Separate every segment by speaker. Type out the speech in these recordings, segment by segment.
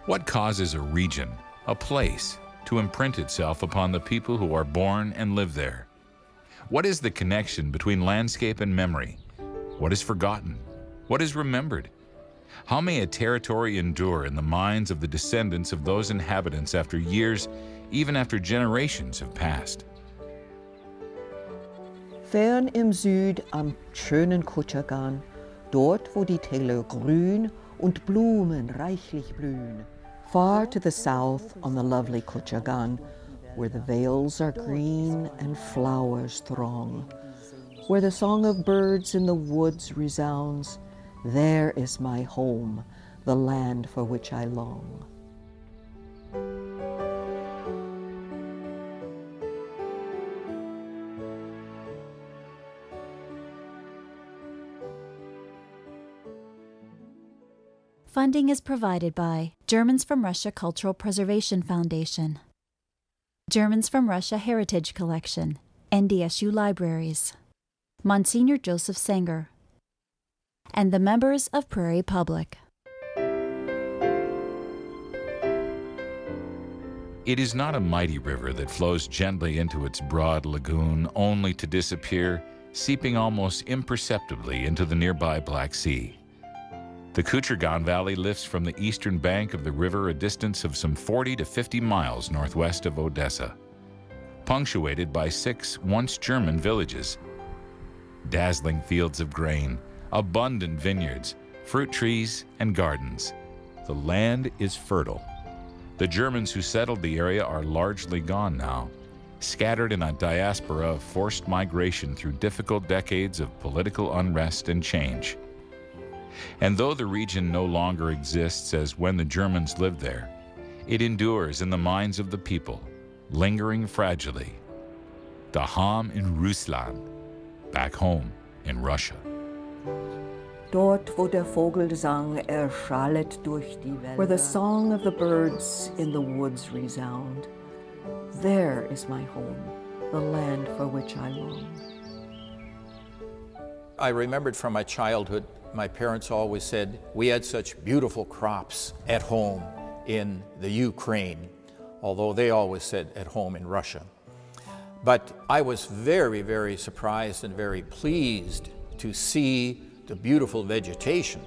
Speaker 1: What causes a region, a place, to imprint itself upon the people who are born and live there? What is the connection between landscape and memory? What is forgotten? What is remembered? How may a territory endure in the minds of the descendants of those inhabitants after years, even after generations have passed?
Speaker 2: Fern im Süd am schönen Kutschergan, dort wo die Täler grün und Blumen reichlich blühen. Far to the south on the lovely Kutschergan, where the vales are green and flowers throng, where the song of birds in the woods resounds, there is my home, the land for which I long.
Speaker 3: Funding is provided by Germans from Russia Cultural Preservation Foundation, Germans from Russia Heritage Collection, NDSU Libraries, Monsignor Joseph Sanger, and the members of Prairie Public.
Speaker 1: It is not a mighty river that flows gently into its broad lagoon only to disappear, seeping almost imperceptibly into the nearby Black Sea. The Kuchergan Valley lifts from the eastern bank of the river a distance of some 40 to 50 miles northwest of Odessa, punctuated by 6 once German villages. Dazzling fields of grain, abundant vineyards, fruit trees, and gardens. The land is fertile. The Germans who settled the area are largely gone now, scattered in a diaspora of forced migration through difficult decades of political unrest and change. And though the region no longer exists as when the Germans lived there, it endures in the minds of the people, lingering fragilely. Daheim in Russland, back home in Russia.
Speaker 2: Dort, wo der Vogelsang erschallet durch die Wälder, where the song of the birds in the woods resound, there is my home, the land for which I long.
Speaker 4: I remembered from my childhood, my parents always said we had such beautiful crops at home in the Ukraine, although they always said at home in Russia. But I was very, very surprised and very pleased to see the beautiful vegetation.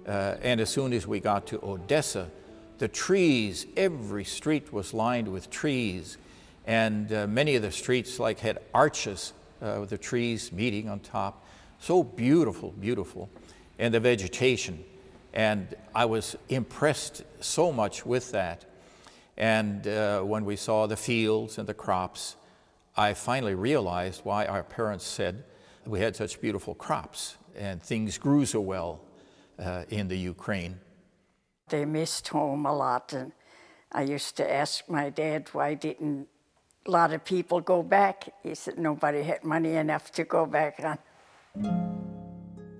Speaker 4: And as soon as we got to Odessa, the trees, every street was lined with trees. And many of the streets had arches with the trees meeting on top. So beautiful, beautiful. And the vegetation. And I was impressed so much with that. And when we saw the fields and the crops, I finally realized why our parents said we had such beautiful crops and things grew so well in the Ukraine.
Speaker 5: They missed home a lot, and I used to ask my dad why didn't a lot of people go back. He said nobody had money enough to go back on.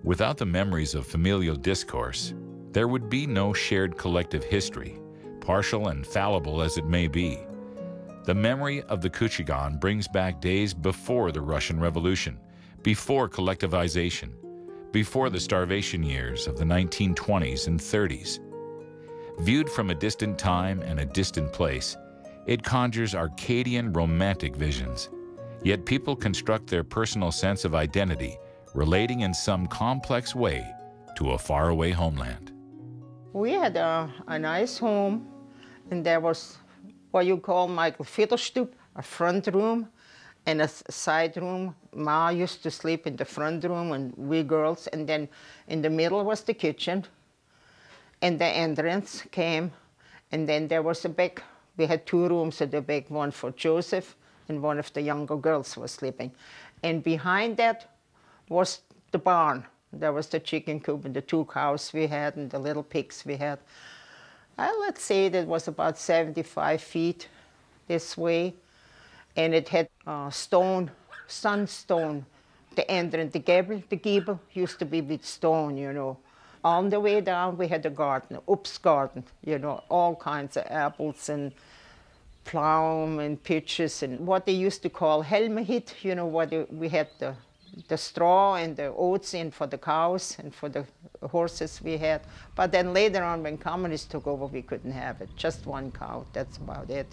Speaker 1: Without the memories of familial discourse, there would be no shared collective history, partial and fallible as it may be. The memory of the Kuchergan brings back days before the Russian Revolution, before collectivization, before the starvation years of the 1920s and 30s. Viewed from a distant time and a distant place, it conjures Arcadian romantic visions, yet people construct their personal sense of identity relating in some complex way to a faraway homeland.
Speaker 6: We had a nice home, and there was what you call Michael Fiddlestub, a front room and a side room. Ma used to sleep in the front room, and we girls, and then in the middle was the kitchen, and the entrance came, and then there was a big, we had 2 rooms, and the big one for Joseph, and one of the younger girls was sleeping. And behind that was the barn. There was the chicken coop and the 2 cows we had and the little pigs we had. Let's say that was about 75 feet this way. And it had stone, sandstone. The entrance, the gable used to be with stone, you know. On the way down, we had a garden, Obst garden, you know, all kinds of apples and plum and peaches and what they used to call helmehit, you know, we had the the straw and the oats in for the cows and for the horses we had. But then later on, when communists took over, we couldn't have it. Just one cow, that's about it.